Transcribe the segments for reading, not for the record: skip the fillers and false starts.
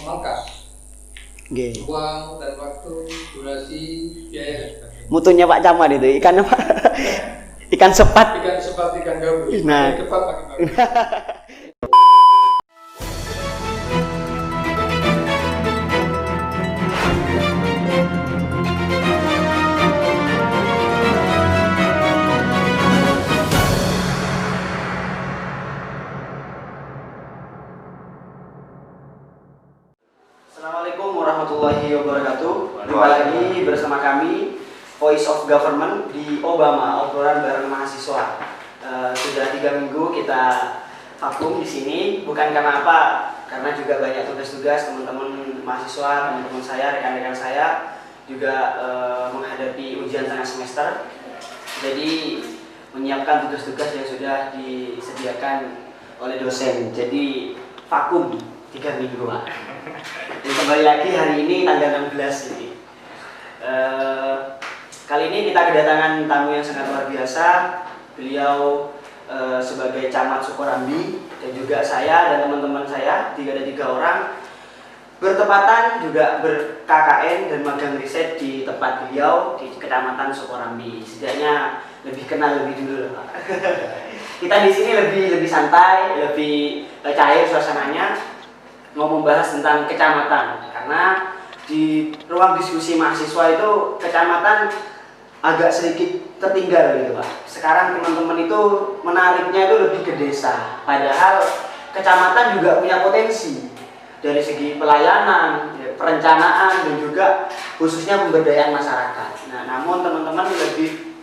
memangkas Nggih. uang dan waktu, durasi, biaya dan sebagainya. Mutunya Pak Camat itu ikan apa? Ikan sepat. Ikan sepat, ikan gabus, Nah. ikan kepat makin bagus. Assalamualaikum warahmatullahi wabarakatuh. Jumpa lagi bersama kami Voice of Government di Obama, obrolan bareng mahasiswa. Sudah 3 minggu kita vakum di sini, bukan karena apa, karena juga banyak tugas-tugas teman-teman mahasiswa, teman-teman saya, rekan-rekan saya juga menghadapi ujian tengah semester. Jadi menyiapkan tugas-tugas yang sudah disediakan oleh dosen. Jadi vakum 3 minggu. Dan kembali lagi hari ini tanggal 16 ini. Kali ini kita kedatangan tamu yang sangat luar biasa. Beliau sebagai Camat Sukorambi dan juga saya dan teman-teman saya, ada 3 orang bertepatan juga ber-KKN dan magang riset di tempat beliau di Kecamatan Sukorambi. Setidaknya lebih kenal lebih dulu, Pak. Kita di sini lebih santai, lebih cair suasananya. Mau membahas tentang kecamatan karena di ruang diskusi mahasiswa itu kecamatan agak sedikit tertinggal gitu Pak. Sekarang teman-teman itu menariknya itu lebih ke desa, padahal kecamatan juga punya potensi dari segi pelayanan, perencanaan dan juga khususnya pemberdayaan masyarakat. Nah, namun teman-teman lebih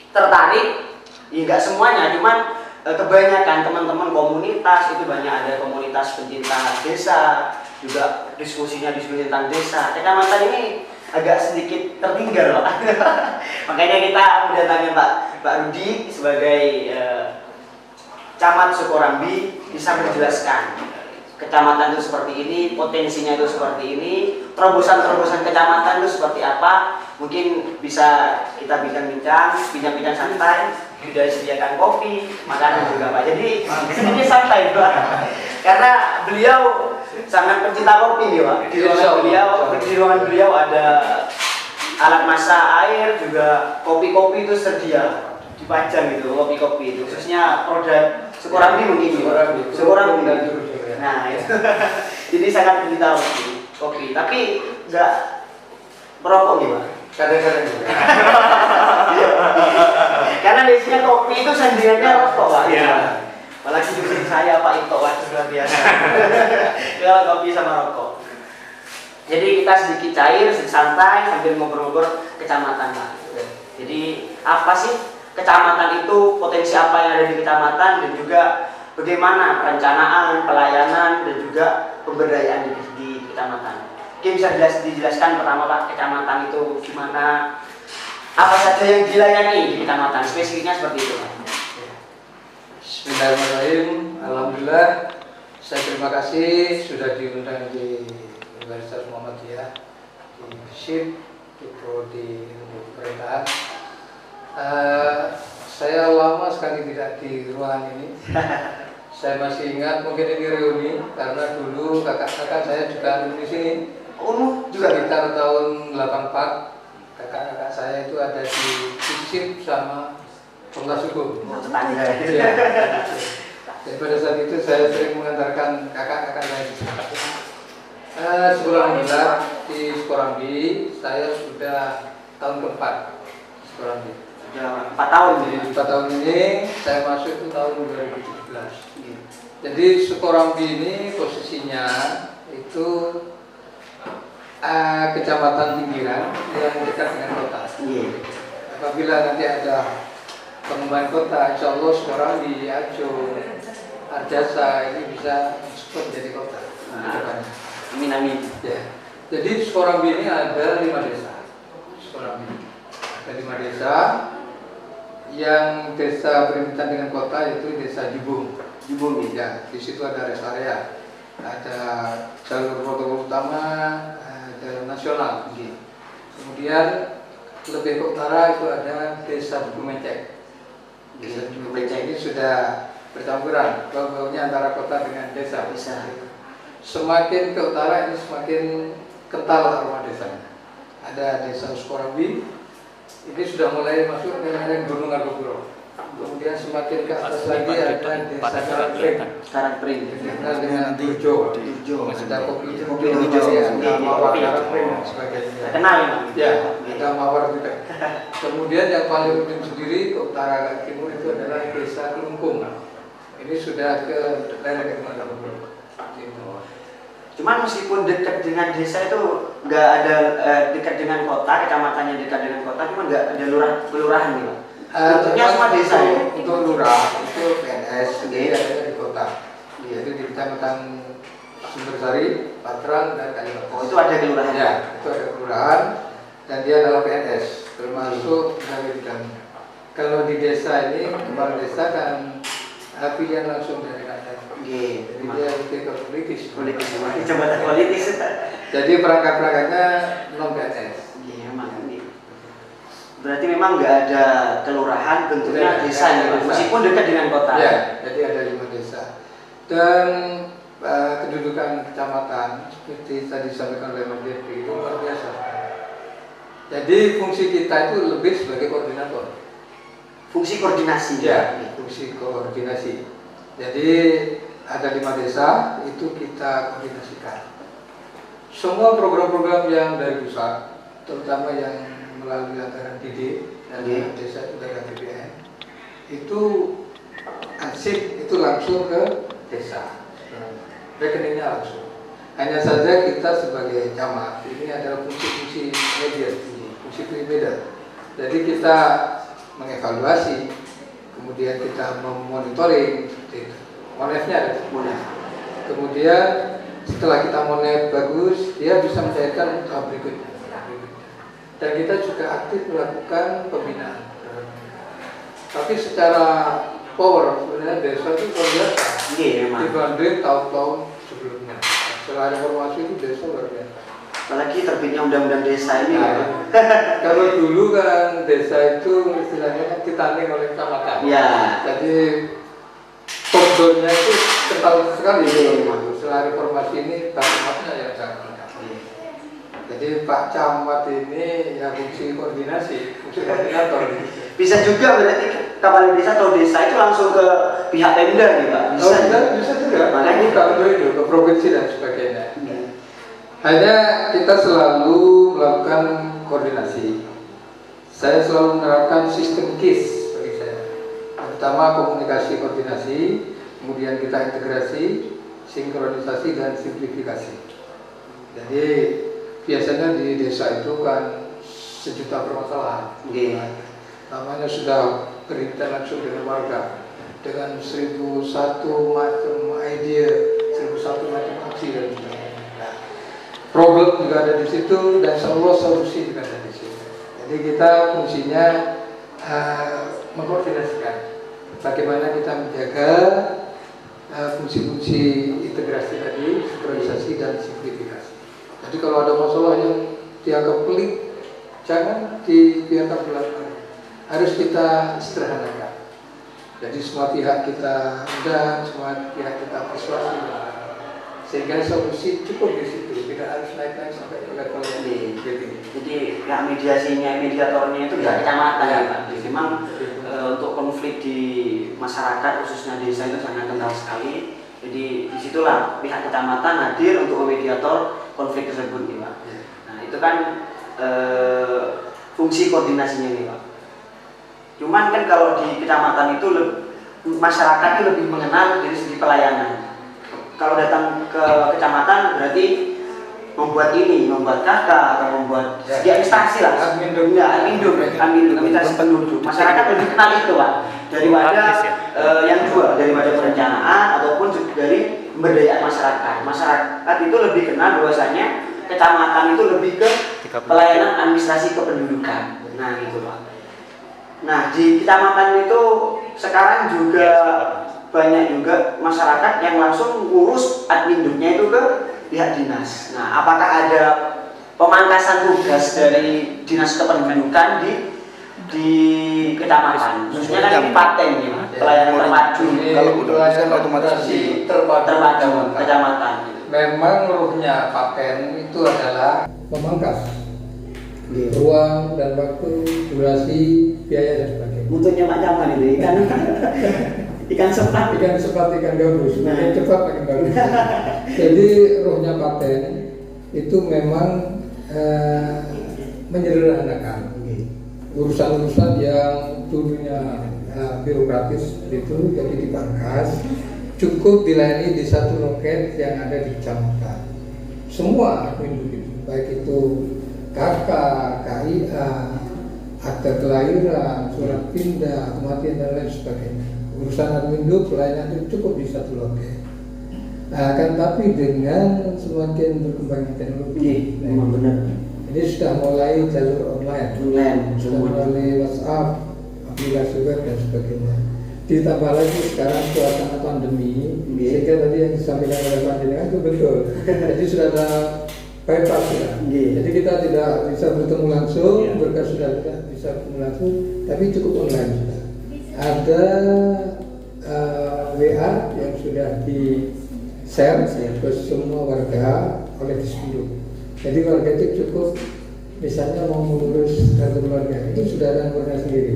tertarik, ya nggak semuanya, cuman kebanyakan teman-teman komunitas itu banyak, ada komunitas pencinta desa, juga diskusi tentang desa. Kecamatan ini agak sedikit tertinggal, Pak. Makanya kita mendatangi Pak Rudi sebagai Camat Sukorambi bisa menjelaskan kecamatan itu seperti ini, potensinya itu seperti ini, terobosan-terobosan kecamatan itu seperti apa. Mungkin bisa kita bincang-bincang santai. Sudah disediakan kopi, makanan juga Pak. Jadi sedikit santai Pak. Karena beliau sangat pencinta kopi nih Pak. Di ruangan beliau ada alat masak air, juga kopi-kopi itu sedia dipajang gitu, kopi-kopi itu. Khususnya produk Sukorambi mungkin Sukorambi. Nah, itu. Jadi sangat pencinta kopi. Tapi nggak merokok nih Pak. Kadang-kadang juga. Karena biasanya kopi itu sendiriannya rokok Pak. Iya. Apalagi dosen saya Pak Ito, luar biasa. Kalau kopi sama rokok. Jadi kita sedikit cair, sedikit santai sambil ngobrol-ngobrol kecamatan Pak. Jadi apa sih kecamatan itu, potensi apa yang ada di kecamatan dan juga bagaimana perencanaan, pelayanan dan juga pemberdayaan di kecamatan. Mungkin bisa dijelaskan pertama Pak, kecamatan itu gimana? Apa saja yang dilayani di kecamatan? Spesifiknya seperti itu Pak. Bismillahirrahmanirrahim. Alhamdulillah, saya terima kasih sudah diundang di Universitas Muhammadiyah di SIP, di Prodi Ilmu Pemerintahan. Saya lama sekali tidak di ruangan ini. Saya masih ingat, mungkin ini reuni karena dulu kakak-kakak saya juga ada di sini. Juga Sekitar tahun 84, kakak-kakak saya itu ada di SIP sama Fakultas Hukum. tetangga. Ya. Dan pada saat itu saya sering mengantarkan kakak-kakak saya di sana. Alhamdulillah di Sukorambi saya sudah tahun keempat Sukorambi. Sudah 4 tahun. Jadi 4 tahun ini saya masuk itu tahun 2017. Jadi Sukorambi ini posisinya itu kecamatan pinggiran yang dekat dengan kota. Apabila nanti ada pengembangan kota, insya Allah Sukorambi, Ajo, Arjasa ini bisa masuk menjadi kota. Amin. Ya. Jadi Sukorambi ini ada 5 desa. Sukorambi ada 5 desa. Yang desa beririsan dengan kota itu desa Jubung. Ya, di situ ada rest area, ada jalur protokol utama, ada nasional. Kemudian lebih ke utara itu ada desa Duku Mencek. Desa Duku Mencek ini sudah bercampuran, bau-baunya antara kota dengan desa. semakin ke utara ini semakin kental aroma desanya. Ada desa Sukorambi, ini sudah mulai masuk ke lereng Gunung Argopuro. Kemudian semakin ke atas lagi ada desa Karangpring. dikenal dengan Turjo. Ada kopi Turjo, ada mawar Karangpring dan sebagainya. Kenal ya? Ya, ada mawar juga. Kemudian yang paling ujung sendiri ke utara ke timur itu adalah desa Kelungkung. Ini sudah ke lereng Gunung Argopuro. Cuman meskipun dekat dengan desa itu nggak ada dekat dengan kota, kecamatannya dekat dengan kota, cuma nggak ada kelurahan gitu. Bentuknya semua desa ya. Untuk lurah itu PNS, jadi ada di kota. Jadi di kecamatan Sumbersari, Patran dan Kalimantan. Oh itu ada kelurahan? Ya, itu ada kelurahan dan dia adalah PNS, termasuk dari bidangnya. Kalau di desa ini, kepala desa kan pilihan langsung dari rakyat. Jadi dia ke politis. Jabatan politis. Jadi perangkat-perangkatnya non PNS. Iya, berarti memang nggak ada kelurahan, bentuknya desa ya, meskipun dekat dengan kota. Ya, jadi ada 5 desa. Dan kedudukan kecamatan seperti tadi disampaikan oleh Mas Jeffrey itu luar biasa. Jadi fungsi kita itu lebih sebagai koordinator. Fungsi koordinasi. Ya, fungsi koordinasi. Jadi ada 5 desa itu kita koordinasikan. Semua program-program yang dari pusat, terutama yang melalui anggaran DD dan desa itu dari APBN, itu ansip itu langsung ke desa, rekeningnya langsung. Hanya saja kita sebagai camat ini adalah fungsi-fungsi media, fungsi pre-media. Jadi kita mengevaluasi, kemudian kita memonitoring, monefnya ada monef. Kemudian setelah kita monef bagus, dia bisa mencairkan tahap berikutnya. Dan kita juga aktif melakukan pembinaan. Tapi secara power sebenarnya desa itu luar biasa. Dibanding tahun-tahun sebelumnya. Setelah reformasi itu desa luar biasa. Apalagi terbitnya undang-undang desa ini. Nah, kalau dulu kan desa itu istilahnya ditanding oleh kecamatan. Ya. Jadi top-downnya itu kental sekali. Setelah reformasi ini camatnya yang sangat lengkap. Jadi Pak Camat ini ya fungsi koordinasi, fungsi koordinator. Bisa juga berarti kepala desa atau desa itu langsung ke pihak Pemda gitu Pak? Bisa juga. Makanya kalau itu ke provinsi dan sebagainya. Hanya kita selalu melakukan koordinasi. Saya selalu menerapkan sistem KIS bagi saya. Pertama komunikasi koordinasi, kemudian kita integrasi, sinkronisasi dan simplifikasi. Jadi biasanya di desa itu kan sejuta permasalahan. Namanya sudah berita langsung dengan warga dengan 1001 macam ide, 1001 macam aksi dan sebagainya. Nah, problem juga ada di situ dan semua solusi juga ada di situ. Jadi kita fungsinya mengkoordinasikan bagaimana kita menjaga fungsi-fungsi integrasi tadi, sinkronisasi dan simplifikasi. Jadi kalau ada masalah yang dianggap pelik, jangan dibiarkan berlangsung. Harus kita sederhanakan. Jadi semua pihak kita undang, semua pihak kita persuasi, sehingga solusi cukup di situ, tidak harus naik-naik sampai ke level yang tinggi. Jadi ya mediasinya, mediatornya itu ya kecamatan ya Pak. Jadi memang untuk konflik di masyarakat khususnya desa itu sangat kental sekali. Jadi disitulah pihak kecamatan hadir untuk memediator konflik tersebut nih Pak. Nah itu kan fungsi koordinasinya nih Pak. Cuman kan kalau di kecamatan itu masyarakat itu lebih mengenal dari segi pelayanan. Kalau datang ke kecamatan berarti membuat ini, membuat kakak atau membuat segi instansi lah. Amindum, administrasi penduduk. Masyarakat lebih kenal itu Pak daripada yang dua, daripada perencanaan ataupun dari pemberdayaan masyarakat. Masyarakat itu lebih kenal bahwasanya kecamatan itu lebih ke pelayanan administrasi kependudukan. Nah gitu Pak. Nah di kecamatan itu sekarang juga banyak juga masyarakat yang langsung ngurus adminduknya itu ke pihak dinas. Nah apakah ada pemangkasan tugas dari dinas kependudukan di kecamatan? Khususnya kan ini paten ya, pelayanan terpadu. Kalau udah otomatis terpadu kecamatan. memang ruhnya paten itu adalah memangkas ruang dan waktu, durasi, biaya dan sebagainya. Mutunya Pak Caman itu ikan sepat, ikan gabus, makin cepat makin bagus. Jadi ruhnya paten itu memang menyederhanakan urusan-urusan yang dulunya birokratis itu jadi dipangkas, cukup dilayani di satu loket yang ada di kecamatan. Semua admin itu, baik itu KK, KIA, akta kelahiran, surat pindah, kematian dan lain sebagainya. Urusan admin pelayanan itu cukup di satu loket. Akan tapi dengan semakin berkembangnya teknologi, memang benar. Jadi sudah mulai jalur online, sudah melalui WhatsApp, aplikasi web dan sebagainya. Ditambah lagi sekarang suasana pandemi, sehingga tadi yang disampaikan oleh Pak Jenderal itu betul. Jadi sudah ada bypass ya. Jadi kita tidak bisa bertemu langsung, berkas sudah tidak bisa bertemu langsung, tapi cukup online sudah. Ada WA yang sudah di share ke semua warga oleh Disduk. Jadi warga itu cukup, misalnya mau mengurus kartu keluarga itu sudah ada nomornya sendiri.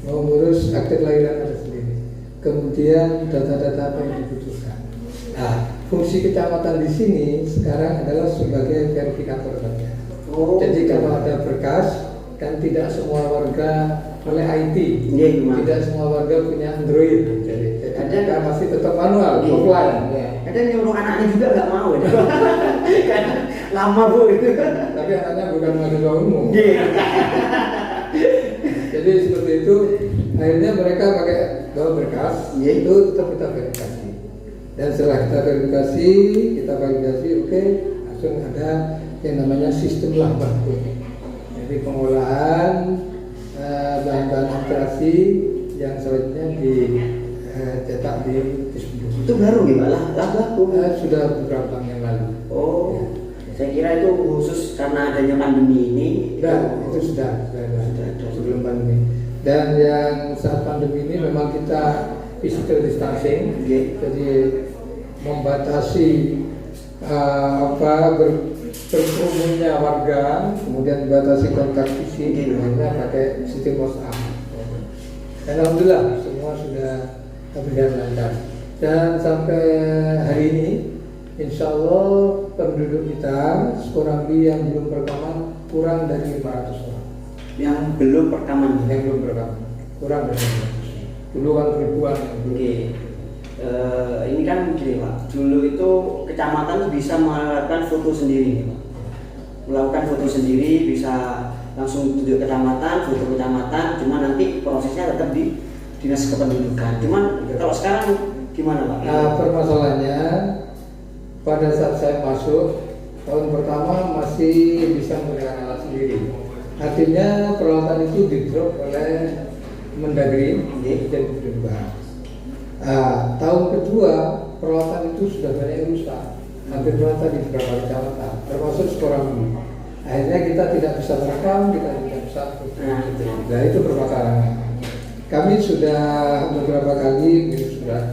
Mau mengurus akte kelahiran ada sendiri. Kemudian data-data apa yang dibutuhkan. Nah, fungsi kecamatan di sini sekarang adalah sebagai verifikator saja. Jadi kalau ada berkas, kan tidak semua warga oleh IT, tidak semua warga punya Android. Jadi ada masih tetap manual, offline. Ada nyuruh anaknya juga nggak mau, kan lama bu itu. Tapi anaknya bukan mahasiswa umum. Jadi seperti itu, akhirnya mereka pakai bawa berkas, itu tetap kita verifikasi. Dan setelah kita verifikasi, oke, langsung ada yang namanya sistem lambat. Jadi pengolahan bahan-bahan administrasi yang selanjutnya dicetak di Disduk. Itu baru gimana? Laku? Sudah beberapa tahun yang lalu. Saya kira itu khusus karena adanya pandemi ini. Itu sudah sebelum pandemi. Dan yang saat pandemi ini memang kita physical distancing, jadi membatasi berkerumunnya warga, kemudian dibatasi kontak fisik, hanya pakai sistem WhatsApp. Dan alhamdulillah semua sudah berjalan lancar. Dan sampai hari ini, insya Allah penduduk kita Sukorambi yang belum perekaman kurang dari 500 orang. Yang belum perekaman, kurang dari 500. Puluhan ribuan. Ini kan gini Pak, dulu itu kecamatan bisa melakukan foto sendiri Pak. Melakukan foto sendiri bisa langsung tunjuk kecamatan, foto kecamatan, cuma nanti prosesnya tetap di dinas kependudukan. Cuman kalau sekarang gimana Pak? Permasalahannya pada saat saya masuk tahun pertama masih bisa menggunakan alat sendiri. Artinya peralatan itu di-drop oleh Mendagri dan Kependudukan. Tahun kedua peralatan itu sudah banyak yang rusak, hampir rata di beberapa kecamatan, termasuk Sukorambi. Akhirnya kita tidak bisa merekam, kita tidak bisa nah itu permasalahannya. Kami sudah beberapa kali mengirim surat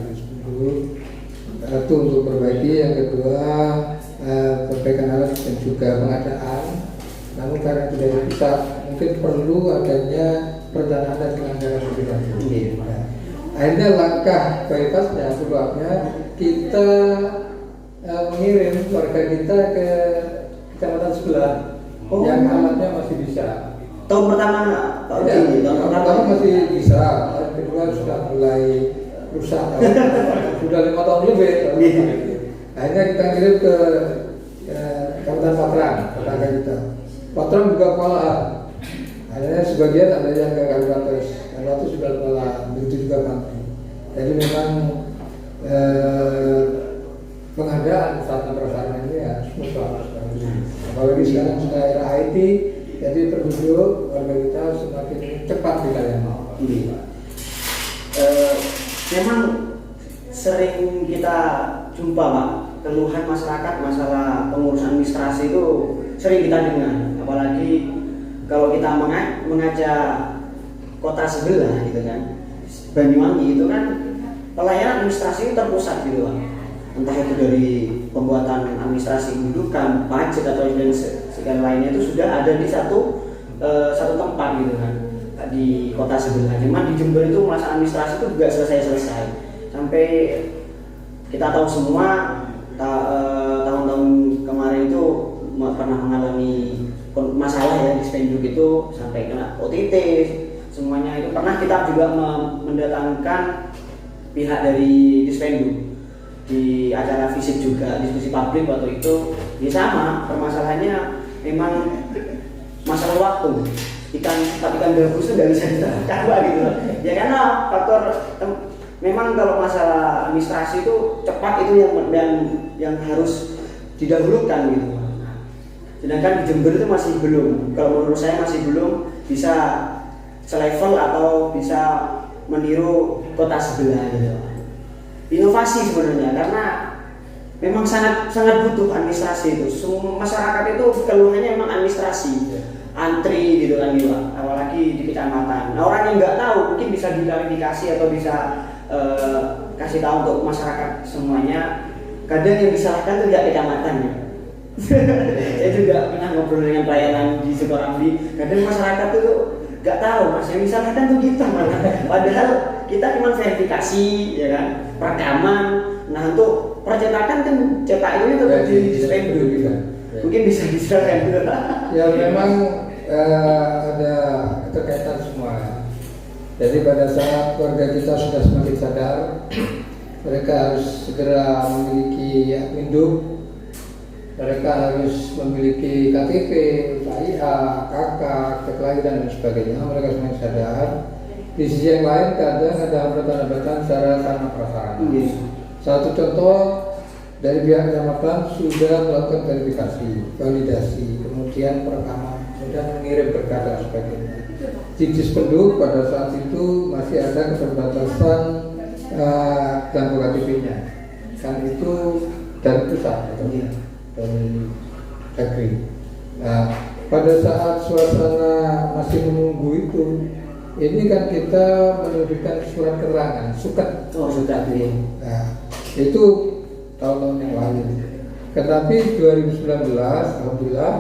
satu untuk perbaiki, yang kedua perbaikan alat dan juga pengadaan. Namun karena tidak bisa, mungkin perlu adanya perencanaan dan pelanggaran lebih lanjut. Akhirnya langkah bypassnya, sebabnya kita mengirim warga kita ke kecamatan sebelah yang alatnya masih bisa. Tahun pertama tahun pertama masih bisa, tahun kedua sudah mulai rusak, sudah 5 tahun lebih. Akhirnya kita kirim ke Kecamatan Patrang, tetangga kita. Patrang juga kewalahan. Akhirnya sebagian ada yang ke Kalbates sudah kewalahan, begitu juga Panti. Jadi memang pengadaan sarana prasarana ini harus mutlak. Apalagi sekarang sudah era IT, jadi penduduk warga kita semakin cepat dilayani. Memang sering kita jumpa Pak, keluhan masyarakat masalah pengurusan administrasi itu sering kita dengar, apalagi kalau kita mengajak kota sebelah gitu kan, Banyuwangi itu kan pelayanan administrasi itu terpusat gitu Pak, entah itu dari pembuatan administrasi kependudukan, pajak atau dan segala lainnya itu sudah ada di satu tempat gitu kan, di kota sebelah. Cuman di Jember itu masa administrasi itu juga selesai sampai kita tahu semua tahun-tahun kemarin itu pernah mengalami masalah ya di Spenduk itu sampai kena OTT semuanya itu. Pernah kita juga mendatangkan pihak dari Dispenduk di acara fisik juga, diskusi publik waktu itu. Ya sama, permasalahannya memang masalah waktu. Ikan gabus itu nggak bisa ditebak gitu ya, karena faktor memang kalau masalah administrasi itu cepat itu yang harus didahulukan gitu. Sedangkan di Jember itu masih belum, kalau menurut saya masih belum bisa selevel atau bisa meniru kota sebelah gitu. Inovasi sebenarnya, karena memang sangat butuh administrasi itu. Semua masyarakat itu keluhannya memang administrasi, antri gitu kan juga, apalagi di kecamatan. Nah, orang yang nggak tahu mungkin bisa diklarifikasi atau bisa kasih tahu untuk masyarakat semuanya. Kadang yang disalahkan itu tidak kecamatan ya. Saya juga pernah ngobrol dengan pelayanan di Sukorambi. Kadang masyarakat itu nggak tahu mas, yang disalahkan tuh kita malah. Padahal kita cuma verifikasi ya kan, perekaman. Nah untuk percetakan kan cetak itu tetap di Spenduk gitu. Mungkin bisa diserahkan gitu. Ya memang ada keterkaitan semua. Jadi pada saat keluarga kita sudah semakin sadar, mereka harus segera memiliki induk, mereka harus memiliki KTP, KIA, KK, akte kelahiran dan sebagainya. Mereka semakin sadar. Di sisi yang lain kadang ada hambatan-hambatan secara sarana prasarana. Satu contoh dari pihak kecamatan sudah melakukan verifikasi, validasi, kemudian perekaman, kemudian mengirim berkas dan sebagainya. Di Dispenduk pada saat itu masih ada keterbatasan belangko KTP-nya, kan itu dari pusat atau dari negeri. Nah, pada saat suasana masih menunggu itu, ini kan kita menunjukkan surat keterangan, suket. Oh, sudah ya. Nah, itu tahun-tahun yang lalu. Tetapi 2019, alhamdulillah,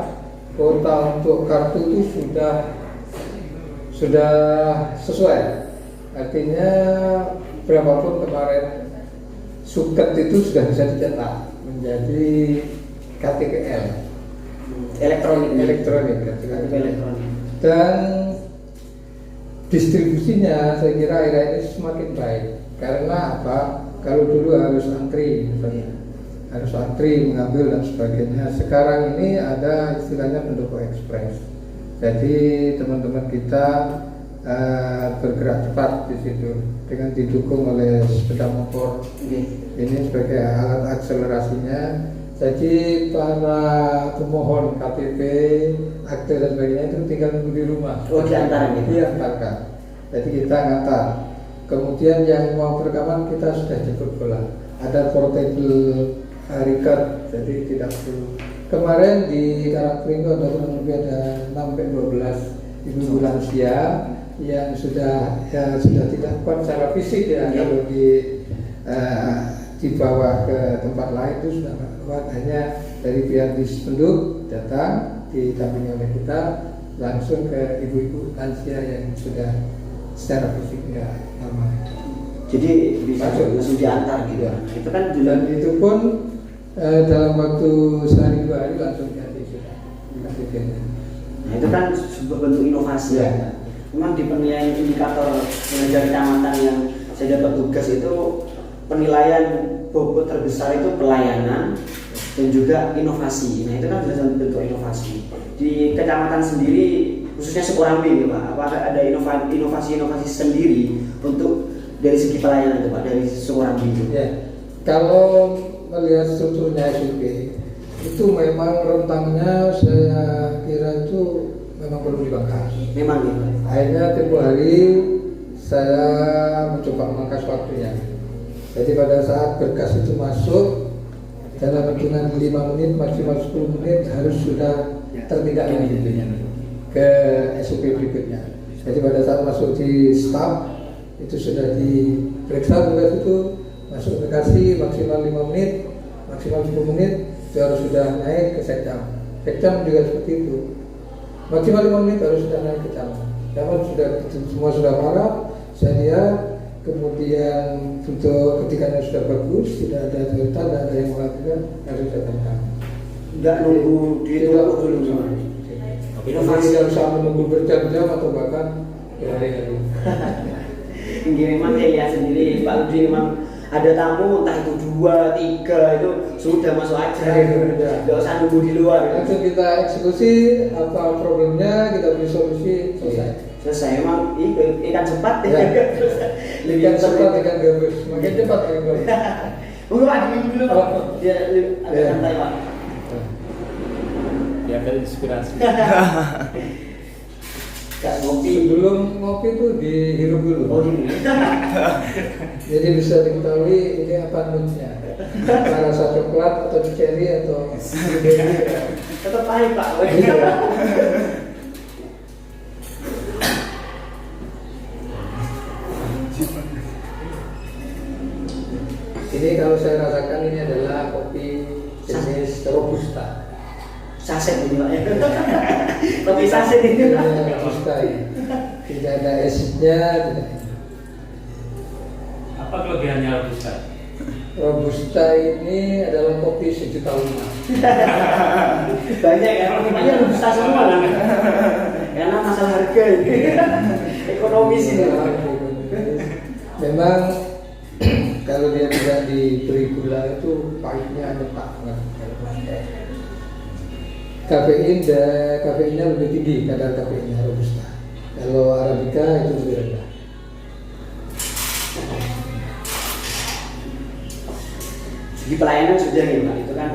kuota untuk kartu itu sudah sesuai. Artinya berapapun kemarin suket itu sudah bisa dicetak menjadi KTPL elektronik. Dan distribusinya saya kira akhir ini semakin baik. Karena apa? Kalau dulu harus antri misalnya, harus antri mengambil dan sebagainya. Sekarang ini ada istilahnya pendopo ekspres. Jadi teman-teman kita bergerak cepat di situ dengan didukung oleh sepeda motor. Ini sebagai alat akselerasinya. Jadi para pemohon KTP, akte dan sebagainya itu tinggal nunggu di rumah. Oh, diantar gitu? Diantarkan. Jadi kita ngantar. Kemudian yang mau perekaman kita sudah jemput bola. Ada portable record, jadi tidak perlu. Kemarin di Karangpringgo ada kurang lebih ada 6-12 ibu lansia yang sudah tidak kuat secara fisik ya. Kalau dibawa ke tempat lain itu sudah tidak kuat. Hanya dari pihak Dispenduk datang didampingi oleh kita langsung ke ibu-ibu lansia yang sudah secara fisik tidak normal. Jadi bisa langsung diantar gitu. Ya. Itu kan dan itu pun dalam waktu sehari 2 hari langsung jadi sudah. Nah itu kan sebuah bentuk inovasi ya. Memang di penilaian indikator kinerja kecamatan yang saya dapat tugas itu penilaian bobot terbesar itu pelayanan dan juga inovasi. Nah itu kan sudah satu bentuk inovasi. Di kecamatan sendiri khususnya Sukorambi gitu Pak, apakah ada inovasi-inovasi sendiri untuk dari segi pelayanan itu Pak, dari Sukorambi itu? Ya, kalau melihat strukturnya SUP itu memang rentangnya saya kira itu memang perlu dibangkas. Memang ya Pak. Akhirnya tempoh hari saya mencoba memangkas waktunya. Jadi pada saat berkas itu masuk dalam hitungan 5 menit maksimal 10 menit harus sudah tertindak lanjutnya ke SOP berikutnya. Jadi pada saat masuk di staff itu sudah diperiksa berkas itu, masuk aplikasi maksimal 5 menit, maksimal 10 menit itu harus sudah naik ke sekjam. Sekjam juga seperti itu. Maksimal 5 menit harus sudah naik ke jam. Dapat sudah semua sudah marah, saya lihat, kemudian untuk ketikanya sudah bagus, tidak ada kesulitan, tidak ada yang mengatakan harus datang. Nggak nunggu di toko dulu. Inovasi yang bisa menunggu berjam-jam atau bahkan berhari-hari. Ini memang saya lihat sendiri Pak Rudi, memang ada tamu entah itu 2, 3 itu sudah masuk aja, nggak usah nunggu di luar. Langsung kita eksekusi apa problemnya, kita beri solusi, selesai. Memang ikan cepat ya. Ikan cepat, ikan gabus, makin cepat ikan gabus. Mungkin Pak diminum dulu Pak, biar agak santai Pak. Ya terinspirasi. Gak ngopi. Sebelum ngopi itu dihirup dulu. Oh gini. Jadi bisa diketahui ini apa nutnya. Rasa coklat atau cherry atau strawberry. Tetap pahit Pak. Ini kalau saya rasakan ini adalah kopi jenis robusta. Saset ini Pak ya. Kopi saset ini Pak. Robusta ini. Tidak ada acidnya, tidak. Apa kelebihannya Robusta? Robusta ini adalah kopi sejuta umat. Banyak kan, makanya Robusta semua kan. Karena masalah harga ini. Ekonomis ini. Memang kalau dia tidak diberi gula itu pahitnya nyetak banget. Kafeinnya lebih tinggi kadar kafeinnya robusta. Kalau arabica itu lebih rendah. Di pelayanan sudah ya Pak, itu kan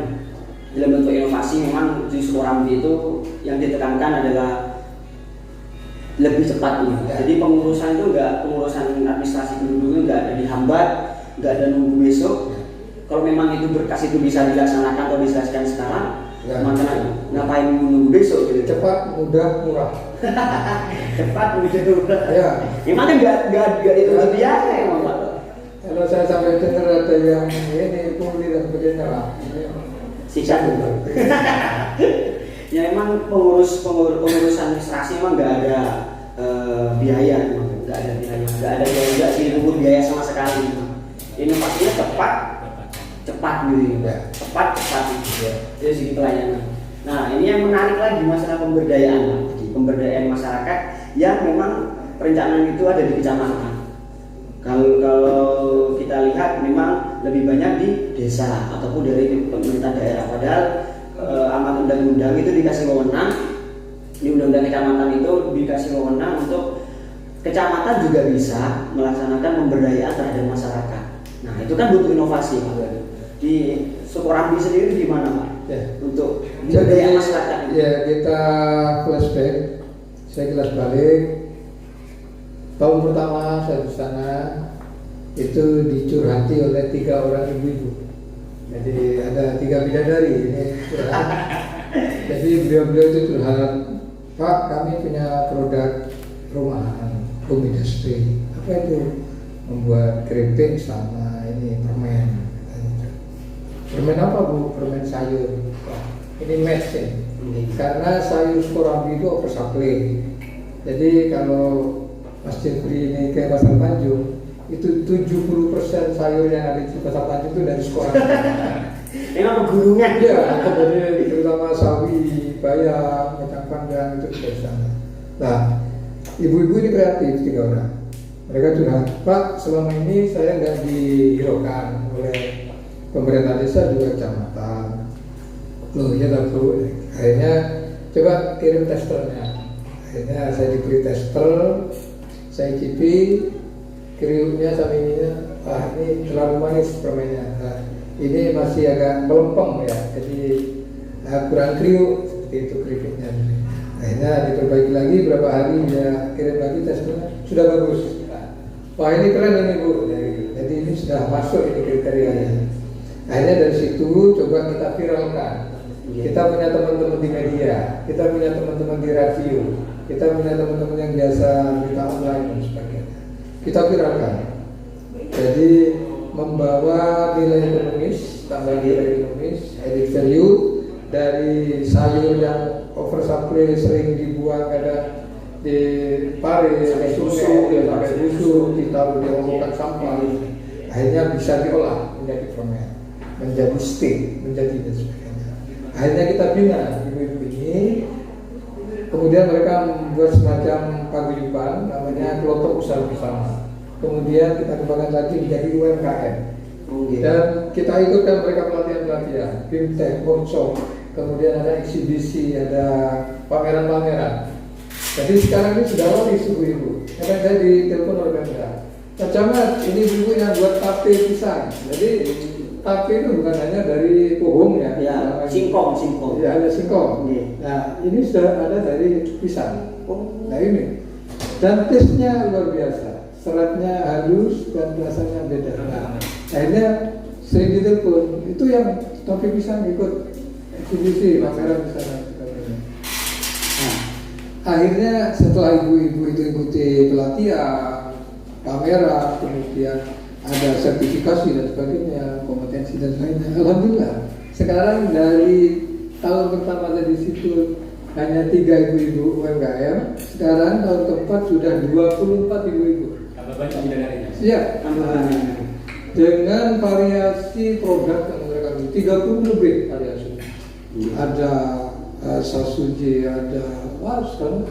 dalam bentuk inovasi. Memang di Sukorambi itu yang ditekankan adalah lebih cepat nih. Ya. Jadi pengurusan itu pengurusan administrasi penduduknya nggak ada dihambat, nggak ada nunggu besok. Ya. Kalau memang itu berkas itu bisa dilaksanakan atau diselesaikan sekarang, Ya. makanya ngapain nunggu besok gitu. Cepat, mudah, murah. Cepat begitu. Ya. Memang kan nggak itu biasa emang Pak. Kalau saya sampai dengar ada yang ini pungli dan sebagainya lah. Siksa dulu. Ya emang pengurusan administrasi emang nggak ada biaya, emang nggak ada biaya, nggak dipungut biaya sama sekali. Inovasinya cepat gitu, cepat gitu. Dari segi pelayanan. Nah ini yang menarik lagi masalah pemberdayaan, pemberdayaan masyarakat yang memang perencanaan itu ada di kecamatan. Kalau kita lihat memang lebih banyak di desa ataupun dari pemerintah daerah. Padahal amat undang-undang itu dikasih wewenang, di undang-undang kecamatan itu dikasih wewenang untuk kecamatan juga bisa melaksanakan pemberdayaan terhadap masyarakat. Nah itu kan butuh inovasi Pak. Di Sukorambi sendiri gimana Pak? Ya. Untuk pemberdayaan masyarakat. Ya kita flashback, saya kelas balik. Tahun pertama saya di sana itu dicurhati oleh 3 orang ibu-ibu. Jadi ada 3 bidadari ini curhat. Jadi beliau-beliau itu curhat, Pak kami punya produk rumahan, home industry. Apa itu? Membuat keripik sama ini permen. Permen apa Bu? Permen sayur. Ini match ya. Karena sayur Sukorambi itu oversupply. Jadi kalau Mas Jeffrey ini ke Pasar Tanjung, itu 70% sayur yang ada di Pasar Tanjung itu dari Sukorambi. Memang pegunungan. Iya, jadi terutama sawi, bayam, kacang panjang itu dari sana. Nah, ibu-ibu ini kreatif 3 orang. Mereka curhat, Pak selama ini saya nggak dihiraukan oleh pemerintah desa juga kecamatan. Loh ya tak Bu. Akhirnya coba kirim testernya. Akhirnya saya diberi tester. Saya icipi kriuknya sama ininya, ini terlalu manis permennya. Nah, ini masih agak melempem ya, jadi kurang kriuk seperti itu keripiknya. Akhirnya diperbaiki lagi berapa hari dia kirim lagi testernya sudah bagus. Wah ini keren ini Bu, jadi ini sudah masuk ini kriterianya. Akhirnya dari situ coba kita viralkan. Kita punya teman-teman di media, kita punya teman-teman di radio, kita punya teman-teman yang biasa berita online dan sebagainya. Kita viralkan. Jadi membawa nilai ekonomis tambah nilai ekonomis, added value dari sayur yang oversupply sering dibuang ada di Paris, susu, ya pakai susu, ditaruh di rombongan sampah, akhirnya bisa diolah menjadi ferment, menjadi steak, menjadi dan sebagainya. Akhirnya kita bina ibu-ibu ini, kemudian mereka membuat semacam paguyuban namanya kelompok usaha bersama. Kemudian kita kembangkan lagi menjadi UMKM. Dan kita ikutkan mereka pelatihan-pelatihan, fintech, workshop, kemudian ada eksibisi, ada pameran-pameran. Jadi sekarang ini sudah laris ibu-ibu. Kadang saya ditelepon oleh Pemda, Pak Camat, ini ibu yang buat tape pisang. Jadi tape itu bukan hanya dari pohonnya, Ya, singkong. ya ada singkong. Iya. Nah ini sudah ada dari pisang. Nah ini, dan taste-nya luar biasa, seratnya halus dan rasanya beda. Nah, akhirnya sering ditelepon, itu yang tape pisang ikut eksibisi pameran di sana. Nah, akhirnya setelah ibu-ibu itu ikuti pelatihan, pameran, kemudian ada sertifikasi dan sebagainya, kompetensi dan sebagainya. Alhamdulillah, sekarang dari tahun pertama di situ hanya 3 ibu-ibu UMKM, sekarang tahun keempat sudah 24 ibu-ibu. Tambah banyak bidadarinya. Iya, dengan variasi produk yang mereka miliki, 30 lebih variasi. Ada sasuji, ada sekarang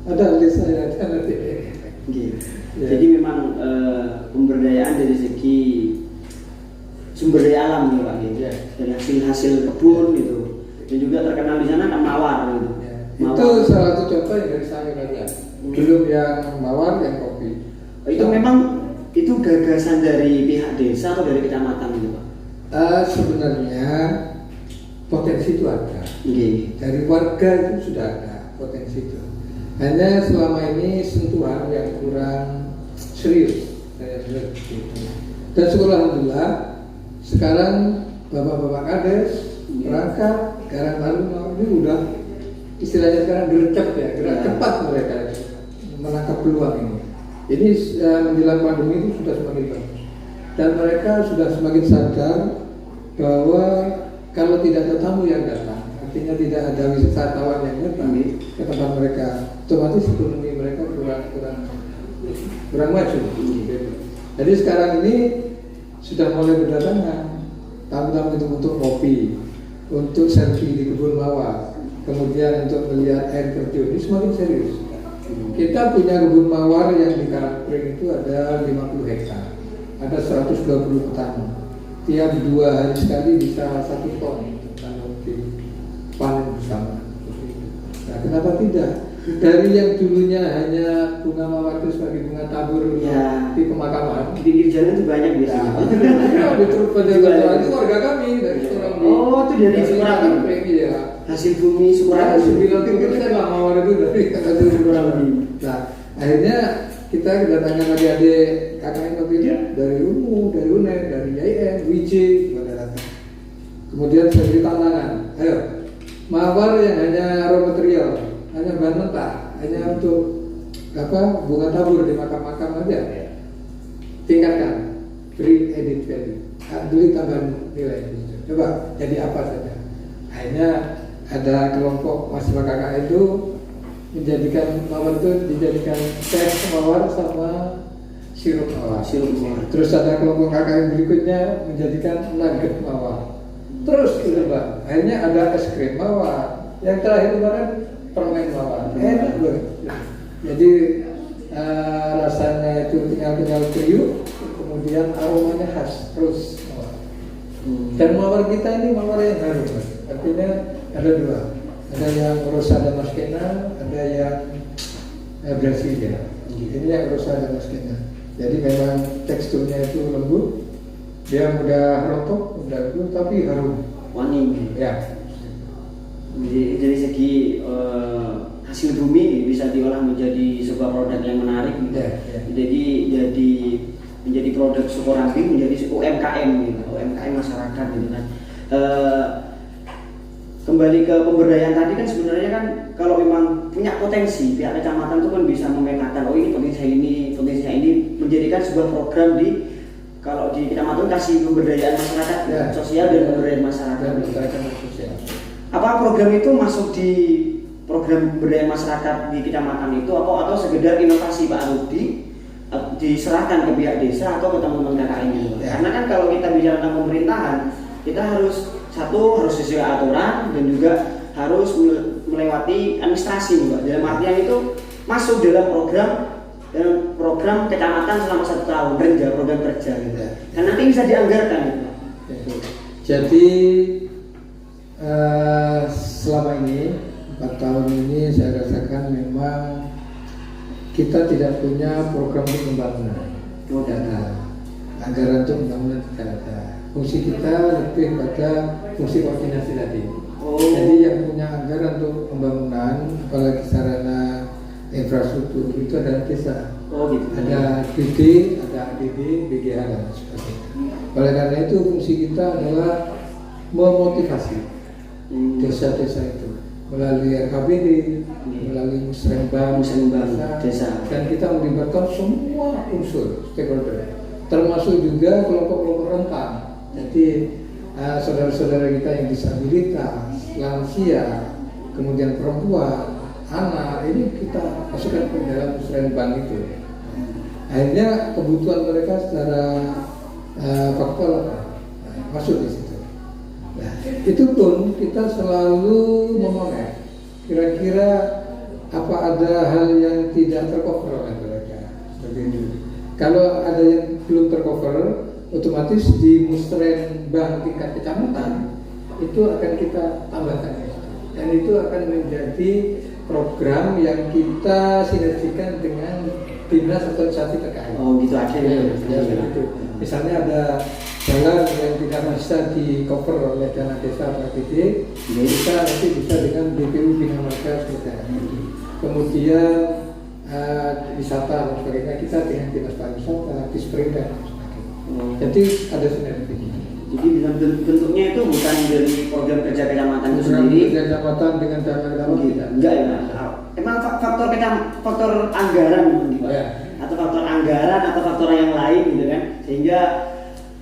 ada list saya ada nanti. Ya. Jadi memang pemberdayaan dari segi sumber daya alam nih Pak, gitu. Ya. Dan hasil kebun gitu. Dan juga terkenal di sana kan mawar gitu. Ya. Mawar. Itu salah satu contoh yang dari saya tadi. Belum yang mawar, yang kopi. Itu memang itu gagasan dari pihak desa atau dari kecamatan gitu Pak? Sebenarnya potensi itu ada. Dari warga itu sudah ada potensi itu. Hanya selama ini sentuhan yang kurang serius, saya lihat begitu. Dan syukur alhamdulillah sekarang bapak-bapak kades, perangkat, garang lalu ini udah istilahnya sekarang gercep ya, gerak cepat mereka menangkap peluang ini. Jadi menjelang pandemi itu sudah semakin bagus. Dan mereka sudah semakin sadar bahwa kalau tidak ada tamu yang datang, artinya tidak ada wisatawan yang datang ke tempat mereka, otomatis ekonomi mereka kurang maju. Jadi sekarang ini sudah mulai berdatangan tamu-tamu itu untuk kopi, untuk selfie di kebun mawar, kemudian untuk melihat air terjun. Ini semakin serius. Kita punya kebun mawar yang di Karangpring itu ada 50 hektar, ada 120 petani. Tiap 2 hari sekali bisa 1 ton kalau dipanen bersama. Nah, kenapa tidak? Dari yang dulunya hanya bunga mawar itu sebagai bunga tabur Ya. di pemakaman, Di pinggir jalan itu banyak biasanya. itu warga kami dari Surambi. Oh, itu dari Surambi. Ya. Hasil bumi Kurang Surambi. 90% lah mawar itu dari hasil Surambi. Nah, akhirnya kita kedatangan adik-adik KKN waktu itu dari UMU, dari UNED, dari IAIN, WIJ, pada datang. Kemudian saya beri tantangan, ayo, mawar yang hanya raw material, hanya bahan mentah, hanya untuk bunga tabur di makam-makam aja, tingkatkan, beri added value, beli tambahan nilai. Coba jadi apa saja. Akhirnya ada kelompok mahasiswa KKN itu menjadikan mawar itu dijadikan teh mawar sama sirup mawar. Terus ada kelompok KKN berikutnya menjadikan nugget mawar. Terus itu Pak, akhirnya ada es krim mawar. Yang terakhir kemarin permen mawar. Enak loh. Jadi rasanya itu kenyal-kenyal kriuk, kemudian aromanya khas terus mawar. Dan mawar kita ini mawar yang harum, Mas. Artinya ada 2. Ada yang Rosa Damascena, ada yang Brasilia. Ini yang Rosa Damascena. Jadi memang teksturnya itu lembut, dia mudah rontok, mudah lembut, tapi harum. Wangi. Ya. Jadi dari segi hasil bumi bisa diolah menjadi sebuah produk yang menarik. Gitu. Ya. Jadi menjadi produk Sukorambi, menjadi UMKM gitu, UMKM masyarakat gitu kan. Kembali ke pemberdayaan tadi kan sebenarnya kan kalau memang punya potensi pihak kecamatan itu kan bisa memetakan oh ini potensinya ini menjadikan sebuah program di kalau di kecamatan kasih pemberdayaan masyarakat, Ya. sosial dan pemberdayaan masyarakat. Dan masyarakat sosial. Apa program itu masuk di program pemberdayaan masyarakat di kecamatan itu atau sekedar inovasi Pak Rudi diserahkan ke pihak desa atau ke teman-teman KKN gitu? Ya. Karena kan kalau kita bicara tentang pemerintahan, kita harus sesuai aturan dan juga harus melewati administrasi, Pak. Dalam artian itu masuk dalam program kecamatan selama 1 tahun program kerja gitu. Ya. Dan nanti bisa dianggarkan gitu, Pak. Jadi selama ini 4 tahun ini saya rasakan memang kita tidak punya program untuk pembangunan. Oh, Tidak ada. Anggaran untuk pembangunan tidak ada. Fungsi kita lebih pada fungsi koordinasi tadi. Oh. Jadi yang punya anggaran untuk pembangunan, apalagi sarana infrastruktur itu adalah desa. Oh gitu. Ada BD, ada ADD, BGH dan sebagainya. Oleh karena itu fungsi kita adalah memotivasi desa-desa itu melalui RKBD, melalui musrenbang desa. dan kita melibatkan semua unsur stakeholder, termasuk juga kelompok-kelompok rentan. Jadi saudara-saudara kita yang disabilitas, lansia, kemudian perempuan, anak, ini kita masukkan ke dalam musrenbang itu. Akhirnya kebutuhan mereka secara faktual masuk di situ. Nah, itu pun kita selalu memonitor kira-kira apa ada hal yang tidak tercover oleh mereka seperti itu. Kalau ada yang belum tercover, otomatis di musrenbang tingkat kecamatan itu akan kita tambahkan dan itu akan menjadi program yang kita sinergikan dengan dinas atau instansi terkait. Oh gitu aja ya. Ya, begitu. Misalnya ada jalan yang tidak bisa di cover oleh dana desa atau APD, kita nanti bisa dengan BPU Bina Marga seperti itu. Kemudian wisata dan sebagainya kita dengan dinas pariwisata, disperindak dan sebagainya. Jadi ada sinergi. Jadi bentuknya itu bukan dari program kerja kecamatan itu Program sendiri. kerja kecamatan dengan dana kecamatan tidak. Enggak ya. Emang faktor anggaran gitu, Pak. Ya. Atau faktor anggaran atau faktor yang lain gitu kan. Sehingga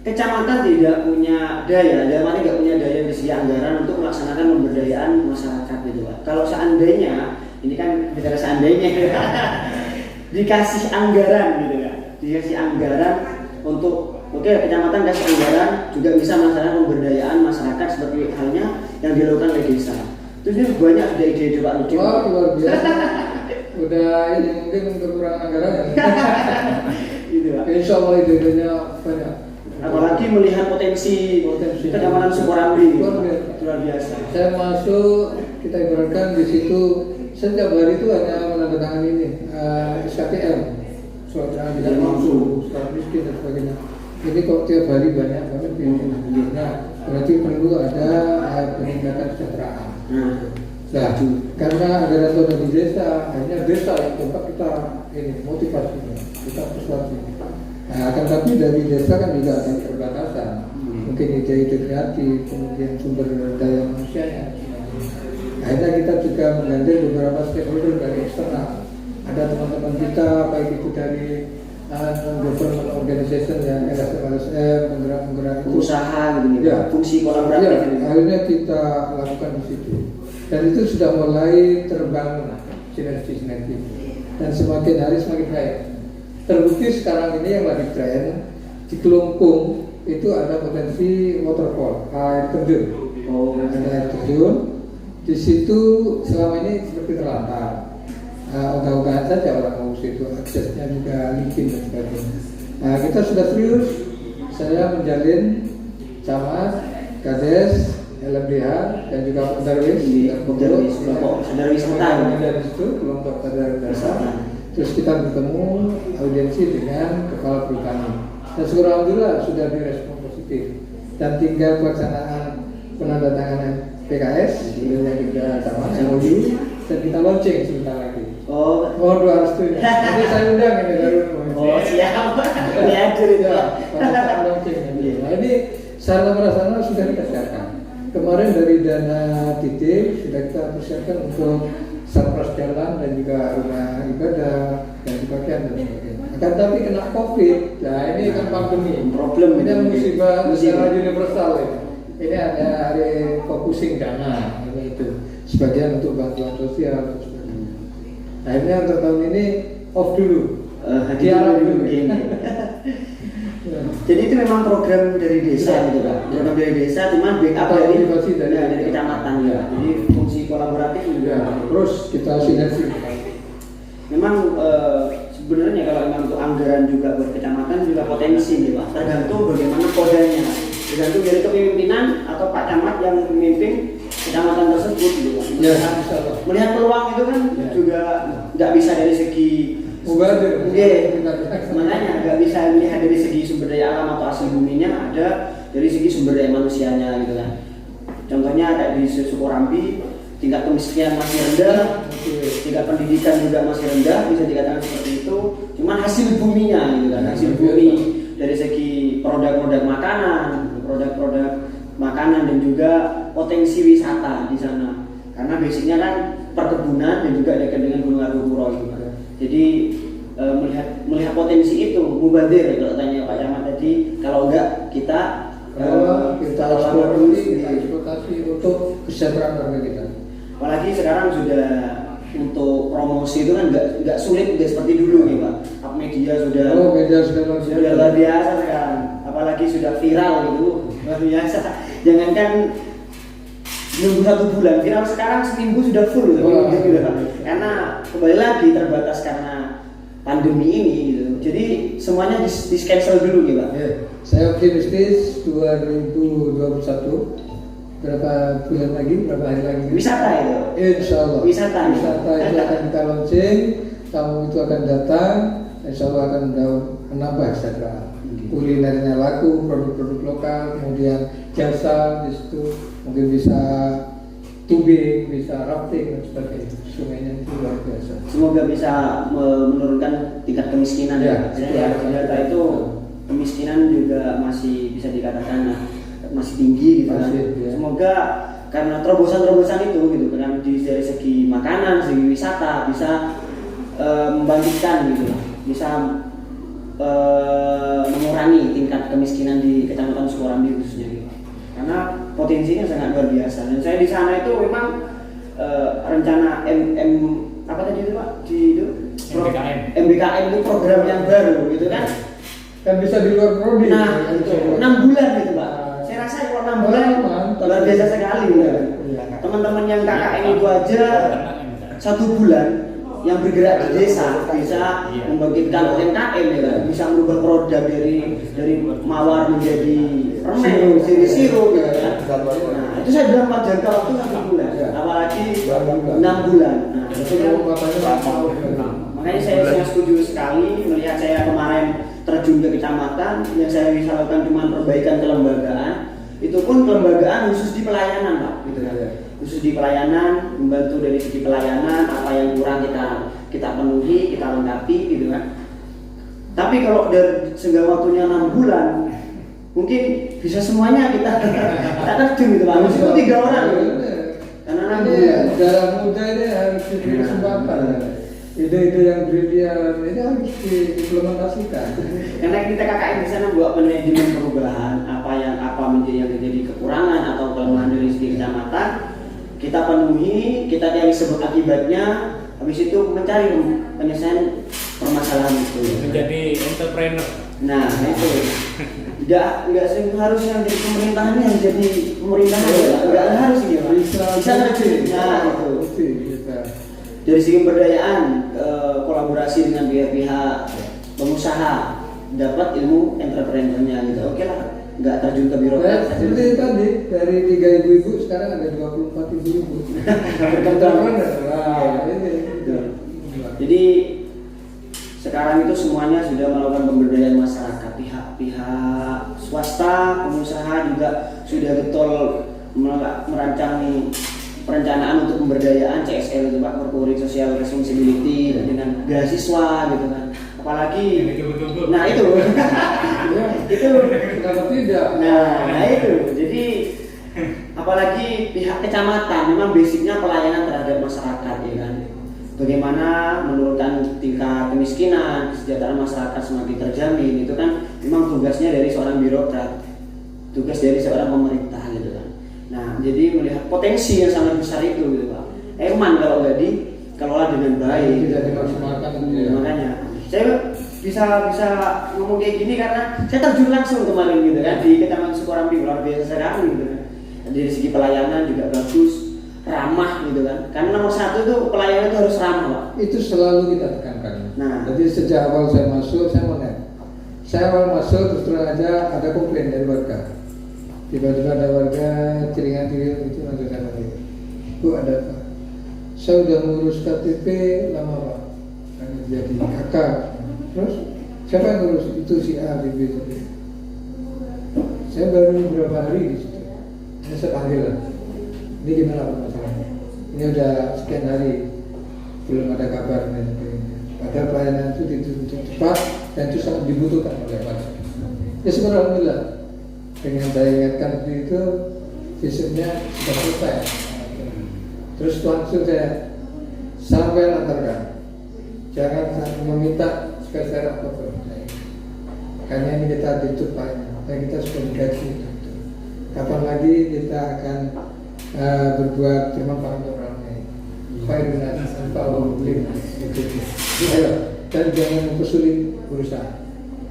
kecamatan tidak punya daya, dalam tidak punya daya dari segi anggaran untuk melaksanakan pemberdayaan masyarakat gitu, Pak. Kalau seandainya, ini kan bicara seandainya dikasih anggaran gitu kan. Dikasih anggaran untuk kecamatan kasih anggaran juga bisa melaksanakan pemberdayaan masyarakat seperti halnya yang dilakukan oleh desa. Terus ini banyak sudah ide-ide Pak Nudin. Wah, luar biasa. Udah ini mungkin kekurangan anggaran. Gitu, Pak. Insya Allah ide-idenya banyak. Apalagi melihat potensi kecamatan Sukorambi luar biasa. Saya masuk, kita ibaratkan di situ setiap hari itu hanya menandatangani ini SKTM, surat tidak mampu, surat miskin dan sebagainya. Jadi kok tiap hari banyak banget nah, berarti perlu ada peningkatan kesejahteraan. Nah, karena ada data di desa, akhirnya desa yang tempat kita ini motivasinya, kita persuasi. Nah, akan tapi dari desa kan juga ada keterbatasan, mungkin ide-ide kreatif, kemudian sumber daya manusianya. Akhirnya kita juga menggandeng beberapa stakeholder dari eksternal. Ada teman-teman kita, baik itu dari non-government organization yang LSM, penggerak-penggerak Usaha gitu, ya, fungsi kolaboratif. ya, akhirnya kita lakukan di situ. Dan itu sudah mulai terbangun sinergi-sinergi dan semakin hari semakin baik. Terbukti sekarang ini yang lagi tren di Kelungkung itu ada potensi waterfall, air terjun. Ada air terjun. Di situ selama ini seperti terlantar. Ogah-ogahan saja orang mau situ, aksesnya juga licin dan sebagainya. Nah, kita sudah serius. Saya menjalin camat, kades, LMDH dan juga Darwis kelompok Darwis Hutan dari situ kelompok dasar. Terus kita bertemu audiensi dengan kepala perhutani. Dan alhamdulillah sudah direspon positif. Dan tinggal pelaksanaan penandatanganan PKS yang juga sama MOU dan kita launching sebentar lagi. Mohon doa restu. Jadi saya undang ini baru. Oh siap. Ini hadir itu. Launching. Nah ini sarana prasarana sudah kita siapkan. kemarin dari dana titik sudah kita persiapkan untuk sarpras jalan dan juga rumah ibadah dan pakaian dan sebagainya. Akan tapi kena COVID, nah ini kan pandemi. Problem Ini ini. musibah Musibah. secara universal ini. Ini ada refocusing dana ini itu sebagian untuk bantuan sosial dan sebagainya. Akhirnya untuk tahun ini off dulu. Dialog dulu. Jadi itu memang program dari desa gitu Pak. Program dari desa cuman backup Atau dari motivasi dari kecamatan ya. Jadi fungsi kolaboratif juga. Terus kita sinergi. Memang sebenarnya kalau memang untuk anggaran juga buat kecamatan juga potensi nih Pak. Tergantung bagaimana kodenya. Tergantung dari kepemimpinan atau Pak Camat yang memimpin kecamatan tersebut gitu Pak. Ya, bisa Pak. Melihat peluang itu kan Ya. juga nggak bisa dari segi Mubadir. Iya, makanya nggak bisa melihat dari segi sumber daya alam atau asli buminya, ada dari segi sumber daya manusianya gitu kan. Contohnya kayak di Sukorambi, tingkat kemiskinan masih rendah, tingkat pendidikan juga masih rendah, bisa dikatakan seperti itu. Cuman hasil buminya gitu kan, hasil bumi dari segi produk-produk makanan dan juga potensi wisata di sana. Karena basicnya kan perkebunan dan juga dekat dengan Gunung Agung Puro gitu. Jadi melihat potensi itu mubadir kalau tanya Pak Camat tadi, kalau enggak kita kita eksploitasi untuk kesejahteraan warga kita. Apalagi sekarang sudah untuk promosi itu kan nggak sulit, nggak seperti dulu nih Pak. Up media sudah Media sudah luar biasa sekarang, apalagi sudah viral gitu, luar biasa. Jangankan nunggu 1 bulan, viral sekarang seminggu sudah full gitu. Karena kembali lagi terbatas karena pandemi ini gitu. Jadi semuanya di cancel dulu gitu Pak. Saya optimistis 2021 berapa bulan lagi, berapa hari lagi? Wisata itu. Insya Allah. Wisata itu akan kita launching, tamu itu akan datang, insya Allah akan menambah kesejahteraan. Kulinernya laku, produk-produk lokal, kemudian jasa di situ, mungkin bisa tubing, bisa rafting dan sebagainya. Sungainya itu luar biasa. Semoga bisa menurunkan tingkat kemiskinan Ya, ya. Data itu kemiskinan juga masih bisa dikatakan masih tinggi gitu kan. Ya. Semoga karena terobosan-terobosan itu gitu kan dari segi makanan, segi wisata bisa membangkitkan gitu, bisa mengurangi tingkat kemiskinan di Kecamatan Sukorambi khususnya gitu. Karena potensinya sangat luar biasa. Dan saya di sana itu memang rencana apa tadi itu Pak? MBKM itu program yang baru gitu kan. Kan bisa di luar prodi. Nah, itu 6 bulan gitu Pak. Saya rasa kalau 6 bulan luar biasa sekali gitu. Teman-teman yang KKN itu aja 1 bulan yang bergerak di desa bisa membangkitkan UMKM ya kan, bisa merubah produk dari mawar menjadi permen, jadi sirup gitu kan. Nah, itu saya bilang Pak jangka waktu 1 bulan, apalagi 6 bulan. Nah, itu kan makanya saya sangat setuju sekali melihat saya kemarin terjun ke kecamatan yang saya bisa lakukan cuma perbaikan kelembagaan, itu pun kelembagaan khusus di pelayanan Pak, gitu kan. Khusus di pelayanan, membantu dari segi pelayanan, apa yang kurang kita penuhi, kita lengkapi gitu kan. Tapi kalau dari segala waktunya 6 bulan, mungkin bisa semuanya kita terjun gitu Pak. Meskipun 3 orang gitu. Karena 6 bulan. Dalam muda ini harus diberi kesempatan. Ide-ide yang brilian ini harus diimplementasikan. Karena kita KKN di sana buat manajemen perubahan, apa menjadi yang terjadi kekurangan atau kelemahan dari segi kecamatan, kita penuhi, kita cari sebab akibatnya, habis itu mencari penyelesaian permasalahan itu. Menjadi entrepreneur. Nah itu, nggak harusnya jadi pemerintahan yang jadi pemerintahan, nggak harus gitu. Bisa terjun. Nah itu. Dari segi pemberdayaan, kolaborasi dengan pihak-pihak pengusaha, dapat ilmu entrepreneurnya gitu. Oke lah, nggak terjun ke birokrat. Seperti tadi dari 3 ibu-ibu sekarang ada 24 ibu-ibu. Entrepreneur. Nah, ini. Jadi sekarang itu semuanya sudah melakukan pemberdayaan masyarakat, pihak swasta, pengusaha juga sudah betul merancang perencanaan untuk pemberdayaan CSR itu Pak, Corporate Social Responsibility dengan beasiswa gitu kan. Apalagi nah itu itu kenapa tidak? nah itu jadi apalagi pihak kecamatan memang basicnya pelayanan terhadap masyarakat ya kan. Bagaimana menurunkan tingkat kemiskinan, kesejahteraan masyarakat semakin terjamin, itu kan memang tugasnya dari seorang birokrat, tugas dari seorang pemerintah gitu kan. Nah, jadi melihat potensi yang sangat besar itu gitu Pak. Eman kalau nggak dikelola dengan baik, tidak dimaksimalkan gitu ya. Makanya saya bisa ngomong kayak gini karena saya terjun langsung kemarin gitu kan di Kecamatan Sukorambi, luar biasa sekali gitu kan. Dari segi pelayanan juga bagus, ramah gitu kan. Karena nomor satu itu pelayanan itu harus ramah Pak. Itu selalu kita tekankan. Nah. Jadi sejak awal saya masuk, saya mau net. Saya awal masuk terus terang aja ada komplain dari warga. Tiba-tiba ada warga ciringan-ciringan itu langsung saya panggil. Bu, ada apa? Saya udah ngurus KTP lama Pak. Kan jadi kakak. Terus siapa yang ngurus? Itu si A, B, B, C, D. Saya baru beberapa hari di situ. Ini saya panggil lah. Ini gimana Pak masalahnya? Ini udah sekian hari belum ada kabar dan sebagainya. Padahal pelayanan itu dituntut cepat dan itu sangat dibutuhkan oleh warga. Ya syukur alhamdulillah. Dengan saya ingatkan seperti itu, visinya sudah selesai. Terus langsung saya sampai antarkan. Jangan meminta sekali apapun. Karena ini kita ditutup pelayanan dan kita sudah digaji. Kapan lagi kita akan berbuat bermanfaat untuk orang lain. Khairun nas anfa'uhum lin-nas. Ayo, dan jangan mempersulit urusan.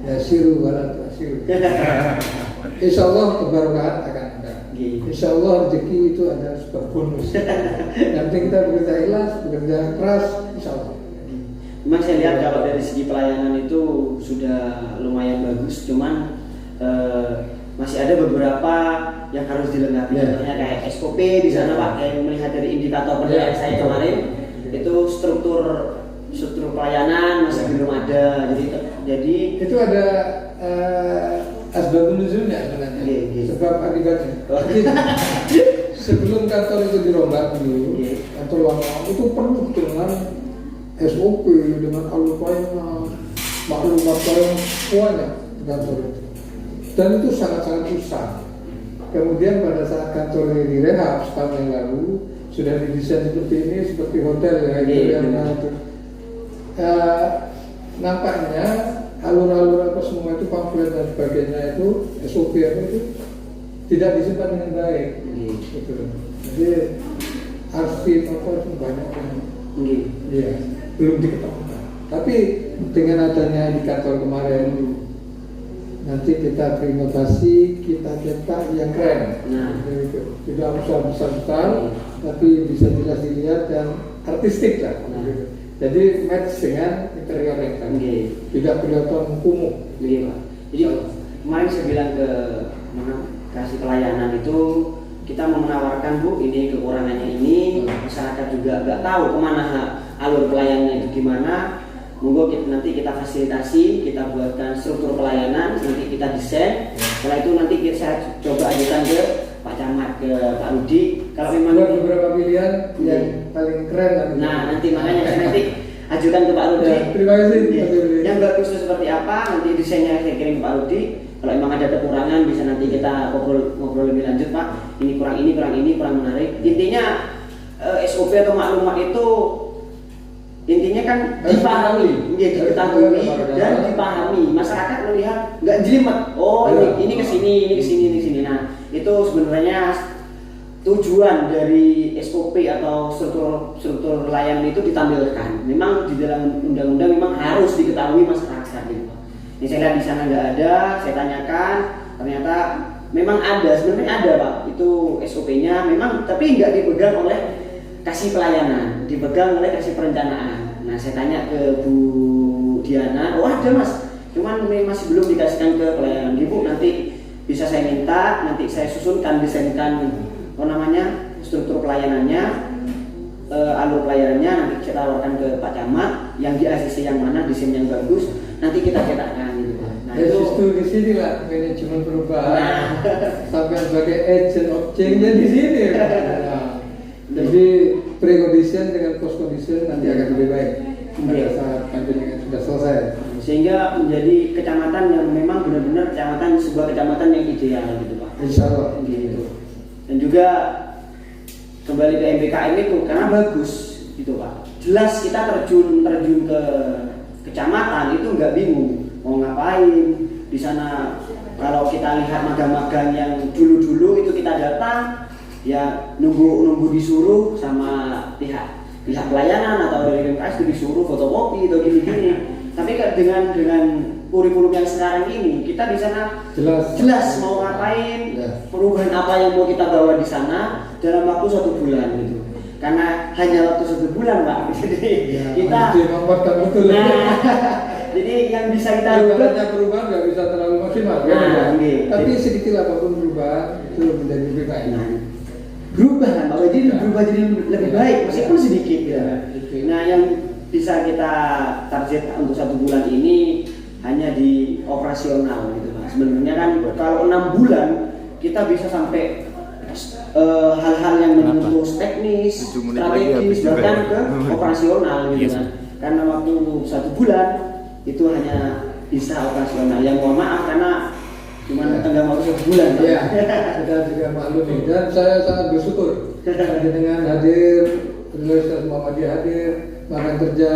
Ya siru wala tu'siru. Insyaallah keberkahan akan ada. Insyaallah rezeki itu ada sebuah bonus. Yang penting kita bekerja ikhlas, bekerja keras, insyaallah. Memang saya lihat kalau dari segi pelayanan itu sudah lumayan bagus, cuman masih ada beberapa yang harus dilengkapi. Contohnya kayak SOP di sana Pak, kayak melihat dari indikator penilaian saya kemarin itu struktur pelayanan masih belum ada. Jadi itu ada asbabun nuzulnya sebenarnya. Sebab akibatnya. Sebelum kantor itu dirombak dulu, kantor lama itu penuh dengan SOP, dengan alur pelayanan, maklumat pelayanan semuanya di kantor itu. Dan itu sangat-sangat susah. Kemudian pada saat kantor ini direhab setahun yang lalu, sudah didesain seperti ini, seperti hotel ya, itu. Nampaknya alur-alur apa semua itu pamflet dan sebagainya itu SOP apa itu tidak disimpan dengan baik. Gitu. Jadi arsip apa itu banyak yang belum diketahui. Tapi dengan adanya indikator kemarin, nanti kita berinovasi, kita cetak yang keren. Tidak usah besar-besar, tapi bisa jelas dilihat dan artistik lah. Jadi match dengan interior yang tadi, tidak kelihatan kumuh. Jadi kemarin saya bilang ke kasih pelayanan itu kita mau menawarkan Bu, ini kekurangannya ini, masyarakat juga nggak tahu kemana alur pelayanannya itu gimana. Monggo nanti kita fasilitasi, kita buatkan struktur pelayanan, nanti kita desain. Setelah itu nanti saya coba ajukan ke Pak Camat, ke Pak Rudi. Kalau memang beberapa pilihan yang paling keren. Nah nanti makanya saya nanti ajukan ke Pak Rudi. Terima kasih. Yang bagus itu seperti apa? Nanti desainnya saya kirim ke Pak Rudi. Kalau memang ada kekurangan bisa nanti kita ngobrol lebih lanjut Pak. Ini kurang menarik. Intinya SOP atau maklumat itu intinya kan dipahami, diketahui dan dipahami. Masyarakat melihat nggak jelimet. Oh ini kesini. Nah itu sebenarnya tujuan dari SOP atau struktur layanan itu ditampilkan. Memang di dalam undang-undang memang harus diketahui masyarakat. Gitu. Ini saya lihat di sana nggak ada. Saya tanyakan, ternyata memang ada. Sebenarnya ada Pak. Itu SOP-nya memang, tapi nggak dipegang oleh kasih pelayanan, dipegang oleh kasih perencanaan. Nah saya tanya ke Bu Diana, oh ada Mas, cuman masih belum dikasihkan ke pelayanan. Ibu nanti bisa saya minta, nanti saya susunkan, desainkan struktur pelayanannya, alur pelayanannya, nanti kita tawarkan ke Pak Camat, yang di ACC yang mana, desain yang bagus, nanti kita cetakkan gitu. Nah itu di sini lah manajemen perubahan, sampai sebagai agent of change-nya di sini. Jadi pre-condition dengan post-condition nanti akan lebih baik pada saat pandemi sudah selesai. Sehingga menjadi kecamatan yang memang benar-benar sebuah kecamatan yang ideal gitu Pak. Insya Allah. Gitu. Dan juga kembali ke MBKM itu karena bagus gitu Pak. Jelas kita terjun ke kecamatan itu nggak bingung mau ngapain di sana. Kalau kita lihat magang-magang yang dulu-dulu itu kita datang ya nunggu disuruh sama pihak pelayanan atau dari MKS itu disuruh fotokopi atau gini-gini. Tapi dengan kurikulum yang sekarang ini kita di sana jelas mau ngapain, perubahan apa yang mau kita bawa di sana dalam waktu 1 bulan gitu. Karena hanya waktu 1 bulan Pak, jadi kita jadi yang bisa kita perubahan nggak bisa terlalu maksimal, tapi sedikit apapun perubahan itu menjadi lebih baik. Berubah kan Pak, jadi berubah jadi lebih baik meskipun sedikit ya. Nah yang bisa kita target untuk 1 bulan ini hanya di operasional gitu Pak. Sebenarnya kan kalau 6 bulan kita bisa sampai hal-hal yang menuntut teknis, strategis bahkan ke operasional gitu kan. Karena waktu 1 bulan itu hanya bisa operasional. Yang mohon maaf karena cuma tenggang waktu 1 bulan. Iya, kita juga maklum dan saya sangat bersyukur dengan hadir Universitas Muhammadiyah hadir, magang kerja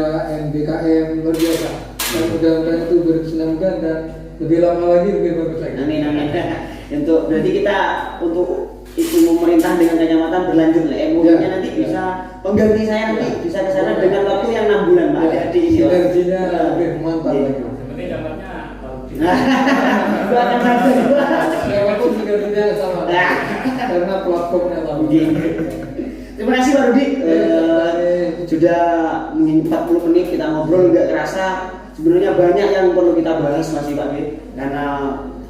MBKM luar biasa. Dan mudah-mudahan itu berkesinambungan dan lebih lama lagi lebih bagus lagi. Amin. Untuk berarti kita untuk itu pemerintah dengan kecamatan berlanjut lah. MOU-nya nanti bisa pengganti saya nanti bisa ke sana dengan waktu yang 6 bulan Pak. Jadi sinerginya lebih mantap lagi. Sebenarnya dapatnya Itu akan satu. Siapapun sinerginya sama. Karena platformnya sama. Terima kasih Pak Rudi. Sudah 40 menit kita ngobrol nggak kerasa. Sebenarnya banyak yang perlu kita bahas masih Pak Rudi. Karena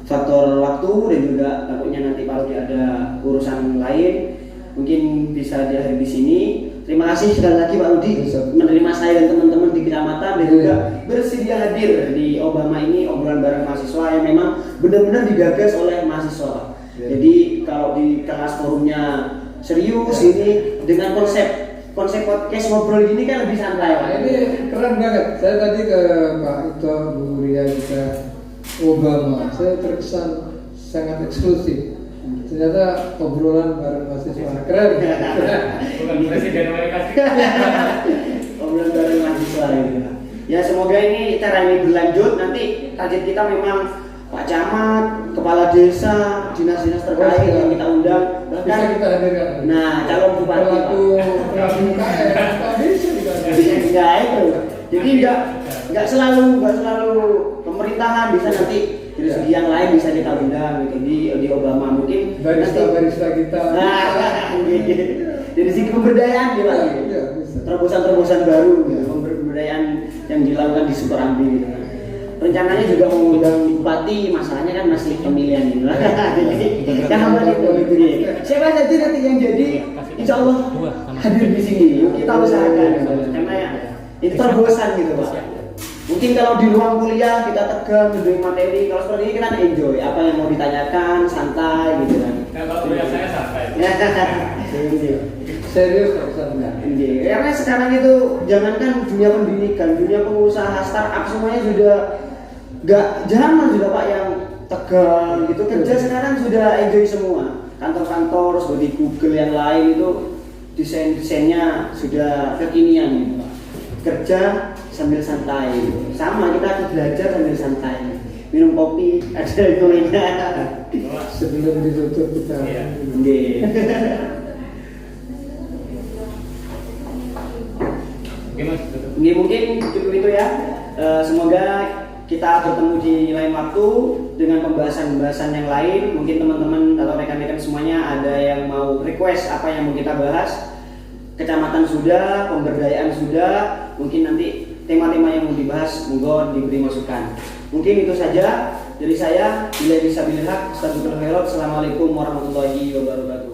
faktor waktu dan juga takutnya nanti Pak Rudi ada urusan lain, mungkin bisa diakhiri di sini. Terima kasih sekali lagi Pak Rudi menerima saya dan teman-teman di kecamatan dan juga bersedia hadir di Obama ini obrolan bareng mahasiswa yang memang benar-benar digagas oleh mahasiswa. Jadi kalau di kelas forumnya serius ini dengan konsep podcast ngobrol gini kan lebih santai Pak. Ini keren banget. Saya tadi ke Pak Ito, Bu Ria juga Obama, saya terkesan sangat eksklusif. Ternyata obrolan bareng mahasiswa keren. bukan presiden Amerika Serikat. Obrolan bareng mahasiswa ini. Ya semoga ini cara ini berlanjut. Nanti target kita memang Pak Camat, Kepala Desa, dinas-dinas terkait yang kita undang. Bisa Bahkan kita hadirkan. nah calon bupati pelaku UKM bisa juga. Enggak itu. Jadi enggak selalu pemerintahan, bisa nanti dari segi yang lain bisa kita undang gitu di Obama mungkin barista kita. Nah, dari segi pemberdayaan juga gitu. Terobosan baru gitu, pemberdayaan yang dilakukan di Sukorambi gitu. Rencananya juga mengundang bupati, masalahnya kan masih pemilihan gitu. Jadi jangan itu gitu. Siapa saja nanti yang jadi insya Allah hadir di sini. Kita usahakan karena itu terobosan gitu Pak. Mungkin kalau di ruang kuliah kita tegang dengan materi, kalau seperti ini kita enjoy apa yang mau ditanyakan, santai gitu kan. Nah, kalau kuliah saya santai. Serius santai. Karena sekarang itu jangankan dunia pendidikan, dunia pengusaha, startup semuanya sudah nggak zaman sudah Pak yang tegang gitu. Kerja sekarang sudah enjoy semua. Kantor-kantor seperti Google yang lain itu desainnya sudah kekinian gitu Pak. Kerja sambil santai, sama kita belajar sambil santai, minum kopi ada kopinya sebelum ditutup kita. Mungkin cukup itu ya. Semoga kita bertemu di lain waktu dengan pembahasan-pembahasan yang lain. Mungkin teman-teman atau rekan-rekan semuanya ada yang mau request apa yang mau kita bahas. Kecamatan sudah, pemberdayaan sudah, mungkin nanti tema-tema yang mau dibahas monggo diberi masukan. Mungkin itu saja dari saya. Bila bisa bilhaq, Assalamualaikum warahmatullahi wabarakatuh.